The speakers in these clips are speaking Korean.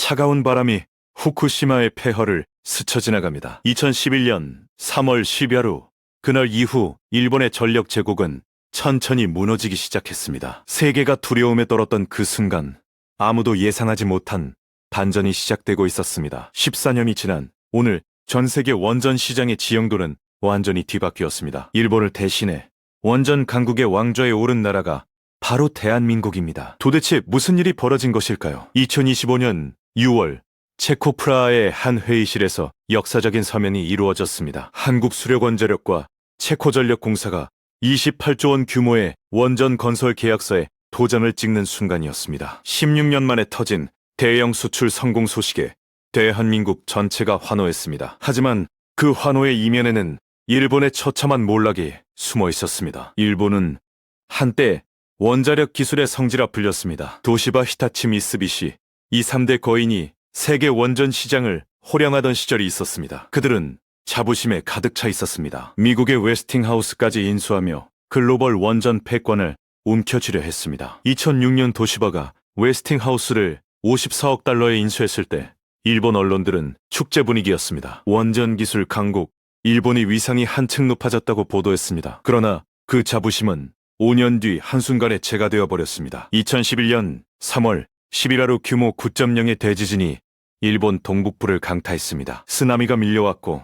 차가운 바람이 후쿠시마의 폐허를 스쳐 지나갑니다. 2011년 3월 10여일 그날 이후 일본의 전력 제국은 천천히 무너지기 시작했습니다. 세계가 두려움에 떨었던 그 순간 아무도 예상하지 못한 반전이 시작되고 있었습니다. 14년이 지난 오늘 전 세계 원전 시장의 지형도는 완전히 뒤바뀌었습니다. 일본을 대신해 원전 강국의 왕좌에 오른 나라가 바로 대한민국입니다. 도대체 무슨 일이 벌어진 것일까요? 2025년 6월 체코 프라하의 한 회의실에서 역사적인 서면이 이루어졌습니다. 한국수력원자력과 체코전력공사가 28조 원 규모의 원전 건설 계약서에 도장을 찍는 순간이었습니다. 16년 만에 터진 대형 수출 성공 소식에 대한민국 전체가 환호했습니다. 하지만 그 환호의 이면에는 일본의 처참한 몰락이 숨어 있었습니다. 일본은 한때 원자력 기술의 성지라 불렸습니다. 도시바, 히타치, 미쓰비시 이 3대 거인이 세계 원전 시장을 호령하던 시절이 있었습니다. 그들은 자부심에 가득 차 있었습니다. 미국의 웨스팅하우스까지 인수하며 글로벌 원전 패권을 움켜쥐려 했습니다. 2006년 도시바가 웨스팅하우스를 54억 달러에 인수했을 때 일본 언론들은 축제 분위기였습니다. 원전 기술 강국, 일본의 위상이 한층 높아졌다고 보도했습니다. 그러나 그 자부심은 5년 뒤 한순간에 재가 되어버렸습니다. 2011년 3월 11하루 규모 9.0의 대지진이 일본 동북부를 강타했습니다. 쓰나미가 밀려왔고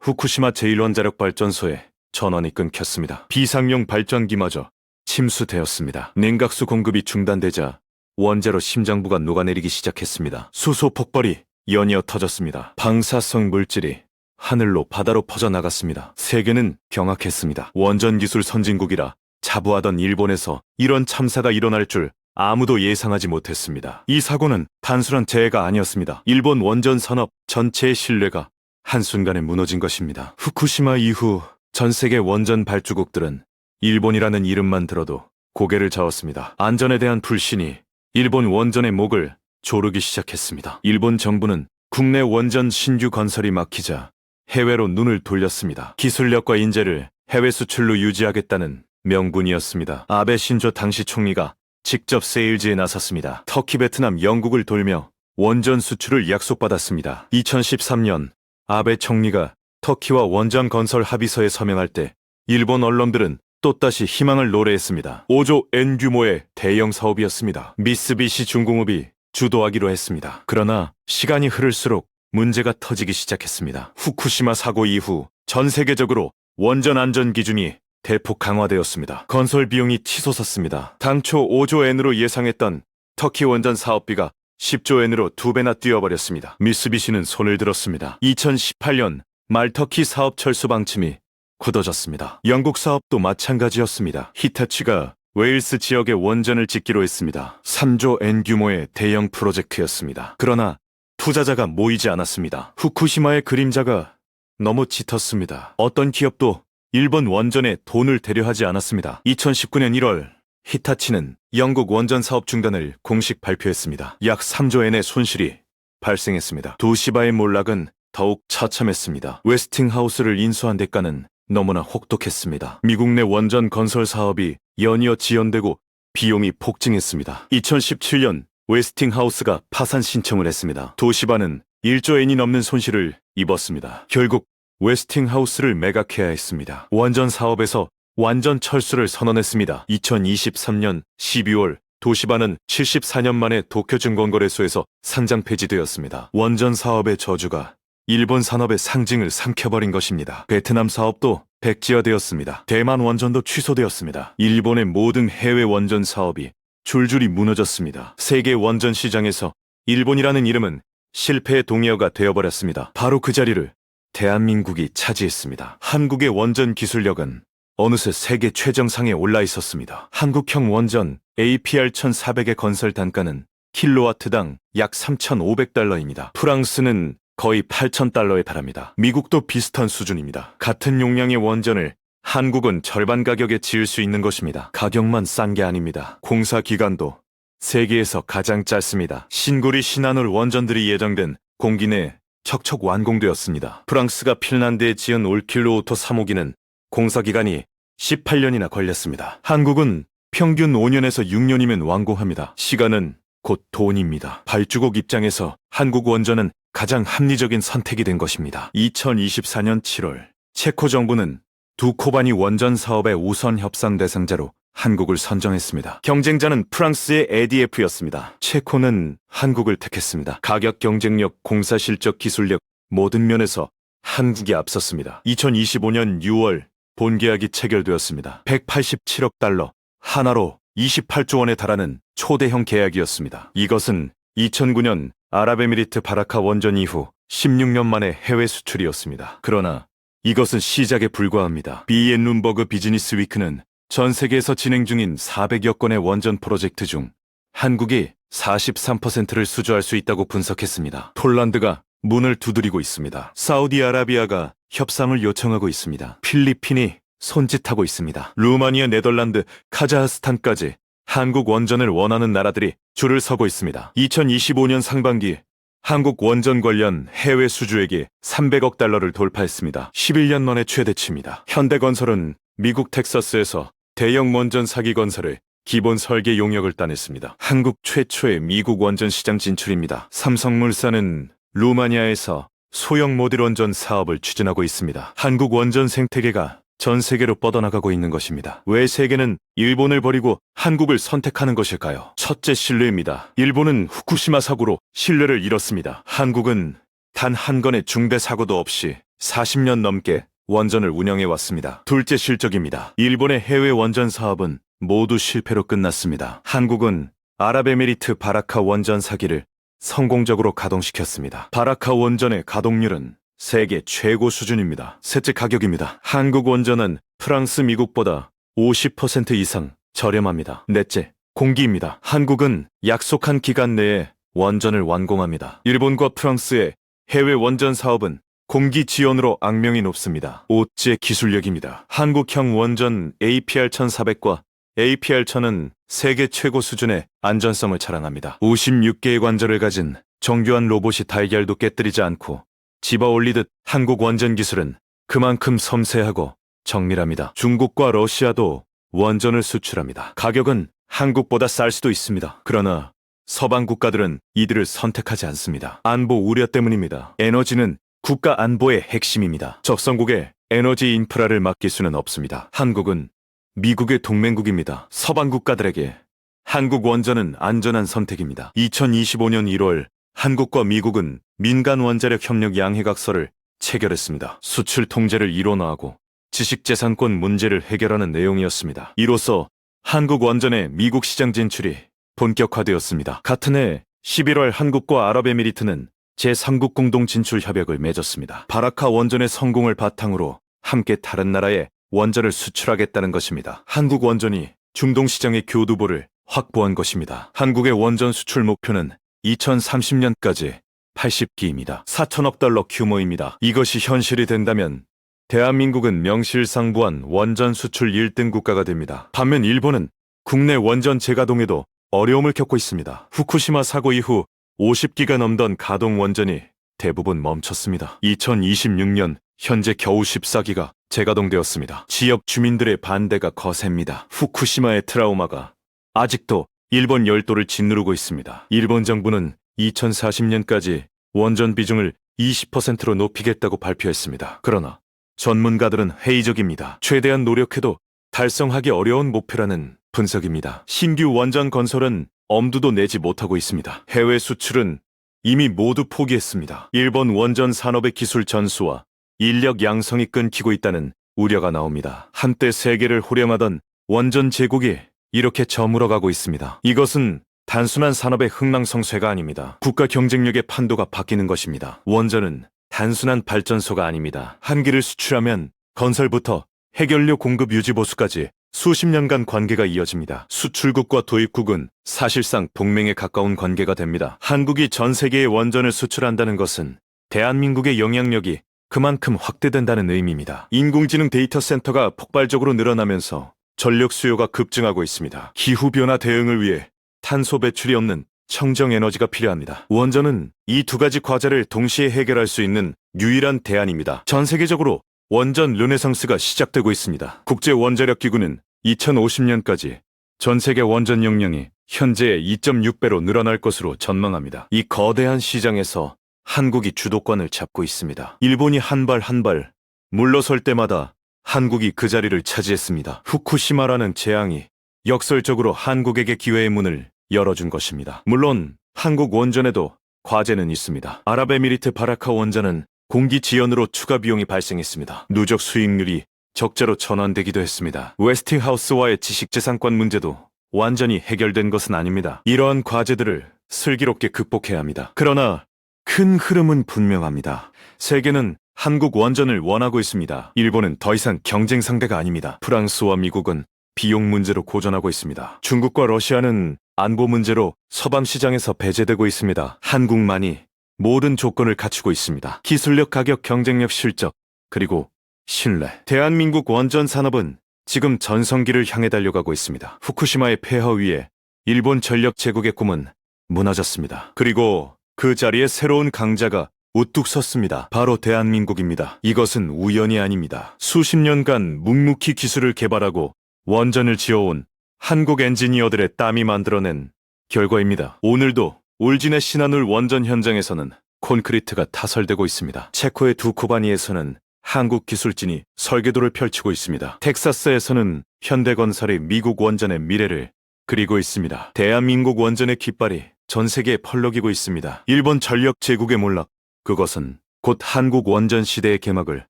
후쿠시마 제1원자력발전소에 전원이 끊겼습니다. 비상용 발전기마저 침수되었습니다. 냉각수 공급이 중단되자 원자로 심장부가 녹아내리기 시작했습니다. 수소 폭발이 연이어 터졌습니다. 방사성 물질이 하늘로 바다로 퍼져나갔습니다. 세계는 경악했습니다. 원전 기술 선진국이라 자부하던 일본에서 이런 참사가 일어날 줄 아무도 예상하지 못했습니다. 이 사고는 단순한 재해가 아니었습니다. 일본 원전 산업 전체의 신뢰가 한순간에 무너진 것입니다. 후쿠시마 이후 전 세계 원전 발주국들은 일본이라는 이름만 들어도 고개를 저었습니다. 안전에 대한 불신이 일본 원전의 목을 조르기 시작했습니다. 일본 정부는 국내 원전 신규 건설이 막히자 해외로 눈을 돌렸습니다. 기술력과 인재를 해외 수출로 유지하겠다는 명분이었습니다. 아베 신조 당시 총리가 직접 세일즈에 나섰습니다. 터키, 베트남, 영국을 돌며 원전 수출을 약속받았습니다. 2013년 아베 총리가 터키와 원전 건설 합의서에 서명할 때 일본 언론들은 또다시 희망을 노래했습니다. 5조 엔 규모의 대형 사업이었습니다. 미쓰비시 중공업이 주도하기로 했습니다. 그러나 시간이 흐를수록 문제가 터지기 시작했습니다. 후쿠시마 사고 이후 전 세계적으로 원전 안전 기준이 대폭 강화되었습니다. 건설 비용이 치솟았습니다. 당초 5조 엔으로 예상했던 터키 원전 사업비가 10조 엔으로 2배나 뛰어버렸습니다. 미쓰비시는 손을 들었습니다. 2018년 말 터키 사업 철수 방침이 굳어졌습니다. 영국 사업도 마찬가지였습니다. 히타치가 웨일스 지역에 원전을 짓기로 했습니다. 3조 엔 규모의 대형 프로젝트였습니다. 그러나 투자자가 모이지 않았습니다. 후쿠시마의 그림자가 너무 짙었습니다. 어떤 기업도 일본 원전에 돈을 대려 하지 않았습니다. 2019년 1월 히타치는 영국 원전 사업 중단을 공식 발표했습니다. 약 3조 엔의 손실이 발생했습니다. 도시바의 몰락은 더욱 처참했습니다. 웨스팅하우스를 인수한 대가는 너무나 혹독했습니다. 미국 내 원전 건설 사업이 연이어 지연되고 비용이 폭증했습니다. 2017년 웨스팅하우스가 파산 신청을 했습니다. 도시바는 1조 엔이 넘는 손실을 입었습니다. 결국 웨스팅하우스를 매각해야 했습니다. 원전 사업에서 완전 철수를 선언했습니다. 2023년 12월 도시바는 74년 만에 도쿄증권거래소에서 상장 폐지되었습니다. 원전 사업의 저주가 일본 산업의 상징을 삼켜버린 것입니다. 베트남 사업도 백지화되었습니다. 대만 원전도 취소되었습니다. 일본의 모든 해외 원전 사업이 줄줄이 무너졌습니다. 세계 원전 시장에서 일본이라는 이름은 실패의 동의어가 되어버렸습니다. 바로 그 자리를 대한민국이 차지했습니다. 한국의 원전 기술력은 어느새 세계 최정상에 올라 있었습니다. 한국형 원전 APR 1400의 건설 단가는 킬로와트당 약 3,500달러입니다. 프랑스는 거의 8,000달러에 달합니다. 미국도 비슷한 수준입니다. 같은 용량의 원전을 한국은 절반 가격에 지을 수 있는 것입니다. 가격만 싼 게 아닙니다. 공사 기간도 세계에서 가장 짧습니다. 신고리 신한울 원전들이 예정된 공기 내에 척척 완공되었습니다. 프랑스가 핀란드에 지은 올킬로오토 3호기는 공사기간이 18년이나 걸렸습니다. 한국은 평균 5년에서 6년이면 완공합니다. 시간은 곧 돈입니다. 발주국 입장에서 한국 원전은 가장 합리적인 선택이 된 것입니다. 2024년 7월 체코 정부는 두코바니 원전 사업의 우선 협상 대상자로 한국을 선정했습니다. 경쟁자는 프랑스의 EDF였습니다. 체코는 한국을 택했습니다. 가격 경쟁력, 공사 실적, 기술력 모든 면에서 한국이 앞섰습니다. 2025년 6월 본계약이 체결되었습니다. 187억 달러, 하나로 28조 원에 달하는 초대형 계약이었습니다. 이것은 2009년 아랍에미리트 바라카 원전 이후 16년 만의 해외 수출이었습니다. 그러나 이것은 시작에 불과합니다. 비엔룸버그 비즈니스 위크는 전 세계에서 진행 중인 400여 건의 원전 프로젝트 중 한국이 43%를 수주할 수 있다고 분석했습니다. 폴란드가 문을 두드리고 있습니다. 사우디아라비아가 협상을 요청하고 있습니다. 필리핀이 손짓하고 있습니다. 루마니아, 네덜란드, 카자흐스탄까지 한국 원전을 원하는 나라들이 줄을 서고 있습니다. 2025년 상반기 한국 원전 관련 해외 수주액이 300억 달러를 돌파했습니다. 11년 만에 최대치입니다. 현대건설은 미국 텍사스에서 대형 원전 사기 건설을 기본 설계 용역을 따냈습니다. 한국 최초의 미국 원전 시장 진출입니다. 삼성물산은 루마니아에서 소형 모듈 원전 사업을 추진하고 있습니다. 한국 원전 생태계가 전 세계로 뻗어나가고 있는 것입니다. 왜 세계는 일본을 버리고 한국을 선택하는 것일까요? 첫째, 신뢰입니다. 일본은 후쿠시마 사고로 신뢰를 잃었습니다. 한국은 단 한 건의 중대 사고도 없이 40년 넘게 원전을 운영해왔습니다. 둘째, 실적입니다. 일본의 해외 원전 사업은 모두 실패로 끝났습니다. 한국은 아랍에미리트 바라카 원전 사기를 성공적으로 가동시켰습니다. 바라카 원전의 가동률은 세계 최고 수준입니다. 셋째, 가격입니다. 한국 원전은 프랑스, 미국보다 50% 이상 저렴합니다. 넷째, 공기입니다. 한국은 약속한 기간 내에 원전을 완공합니다. 일본과 프랑스의 해외 원전 사업은 공기 지원으로 악명이 높습니다. 오째, 기술력입니다. 한국형 원전 APR-1400과 APR-1000은 세계 최고 수준의 안전성을 자랑합니다. 56개의 관절을 가진 정교한 로봇이 달걀도 깨뜨리지 않고 집어 올리듯 한국 원전 기술은 그만큼 섬세하고 정밀합니다. 중국과 러시아도 원전을 수출합니다. 가격은 한국보다 쌀 수도 있습니다. 그러나 서방 국가들은 이들을 선택하지 않습니다. 안보 우려 때문입니다. 에너지는 국가 안보의 핵심입니다. 적성국에 에너지 인프라를 맡길 수는 없습니다. 한국은 미국의 동맹국입니다. 서방 국가들에게 한국 원전은 안전한 선택입니다. 2025년 1월 한국과 미국은 민간 원자력 협력 양해각서를 체결했습니다. 수출 통제를 일원화하고 지식재산권 문제를 해결하는 내용이었습니다. 이로써 한국 원전의 미국 시장 진출이 본격화되었습니다. 같은 해 11월 한국과 아랍에미리트는 제3국 공동 진출 협약을 맺었습니다. 바라카 원전의 성공을 바탕으로 함께 다른 나라에 원전을 수출하겠다는 것입니다. 한국 원전이 중동 시장의 교두보를 확보한 것입니다. 한국의 원전 수출 목표는 2030년까지 80기입니다. 4천억 달러 규모입니다. 이것이 현실이 된다면 대한민국은 명실상부한 원전 수출 1등 국가가 됩니다. 반면 일본은 국내 원전 재가동에도 어려움을 겪고 있습니다. 후쿠시마 사고 이후 50기가 넘던 가동 원전이 대부분 멈췄습니다. 2026년 현재 겨우 14기가 재가동되었습니다. 지역 주민들의 반대가 거셉니다. 후쿠시마의 트라우마가 아직도 일본 열도를 짓누르고 있습니다. 일본 정부는 2040년까지 원전 비중을 20%로 높이겠다고 발표했습니다. 그러나 전문가들은 회의적입니다. 최대한 노력해도 달성하기 어려운 목표라는 분석입니다. 신규 원전 건설은 엄두도 내지 못하고 있습니다. 해외 수출은 이미 모두 포기했습니다. 일본 원전 산업의 기술 전수와 인력 양성이 끊기고 있다는 우려가 나옵니다. 한때 세계를 호령하던 원전 제국이 이렇게 저물어가고 있습니다. 이것은 단순한 산업의 흥망성쇠가 아닙니다. 국가 경쟁력의 판도가 바뀌는 것입니다. 원전은 단순한 발전소가 아닙니다. 한 기를 수출하면 건설부터 해결료 공급 유지 보수까지 수십 년간 관계가 이어집니다. 수출국과 도입국은 사실상 동맹에 가까운 관계가 됩니다. 한국이 전 세계에 원전을 수출한다는 것은 대한민국의 영향력이 그만큼 확대된다는 의미입니다. 인공지능 데이터 센터가 폭발적으로 늘어나면서 전력 수요가 급증하고 있습니다. 기후변화 대응을 위해 탄소 배출이 없는 청정 에너지가 필요합니다. 원전은 이 두 가지 과제를 동시에 해결할 수 있는 유일한 대안입니다. 전 세계적으로 원전 르네상스가 시작되고 있습니다. 국제원자력기구는 2050년까지 전 세계 원전 용량이 현재의 2.6배로 늘어날 것으로 전망합니다. 이 거대한 시장에서 한국이 주도권을 잡고 있습니다. 일본이 한 발 한 발 물러설 때마다 한국이 그 자리를 차지했습니다. 후쿠시마라는 재앙이 역설적으로 한국에게 기회의 문을 열어준 것입니다. 물론 한국 원전에도 과제는 있습니다. 아랍에미리트 바라카 원전은 공기 지연으로 추가 비용이 발생했습니다. 누적 수익률이 적자로 전환되기도 했습니다. 웨스팅하우스와의 지식재산권 문제도 완전히 해결된 것은 아닙니다. 이러한 과제들을 슬기롭게 극복해야 합니다. 그러나 큰 흐름은 분명합니다. 세계는 한국 원전을 원하고 있습니다. 일본은 더 이상 경쟁 상대가 아닙니다. 프랑스와 미국은 비용 문제로 고전하고 있습니다. 중국과 러시아는 안보 문제로 서방 시장에서 배제되고 있습니다. 한국만이 모든 조건을 갖추고 있습니다. 기술력, 가격, 경쟁력, 실적, 그리고 신뢰. 대한민국 원전 산업은 지금 전성기를 향해 달려가고 있습니다. 후쿠시마의 폐허 위에 일본 전력 제국의 꿈은 무너졌습니다. 그리고 그 자리에 새로운 강자가 우뚝 섰습니다. 바로 대한민국입니다. 이것은 우연이 아닙니다. 수십 년간 묵묵히 기술을 개발하고 원전을 지어온 한국 엔지니어들의 땀이 만들어낸 결과입니다. 오늘도 울진의 신한울 원전 현장에서는 콘크리트가 타설되고 있습니다. 체코의 두코바니에서는 한국 기술진이 설계도를 펼치고 있습니다. 텍사스에서는 현대건설이 미국 원전의 미래를 그리고 있습니다. 대한민국 원전의 깃발이 전 세계에 펄럭이고 있습니다. 일본 전력 제국의 몰락, 그것은 곧 한국 원전 시대의 개막을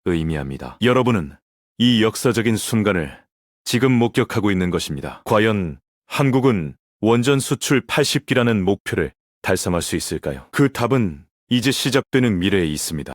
의미합니다. 여러분은 이 역사적인 순간을 지금 목격하고 있는 것입니다. 과연 한국은 원전 수출 80기라는 목표를 달성할 수 있을까요? 그 답은 이제 시작되는 미래에 있습니다.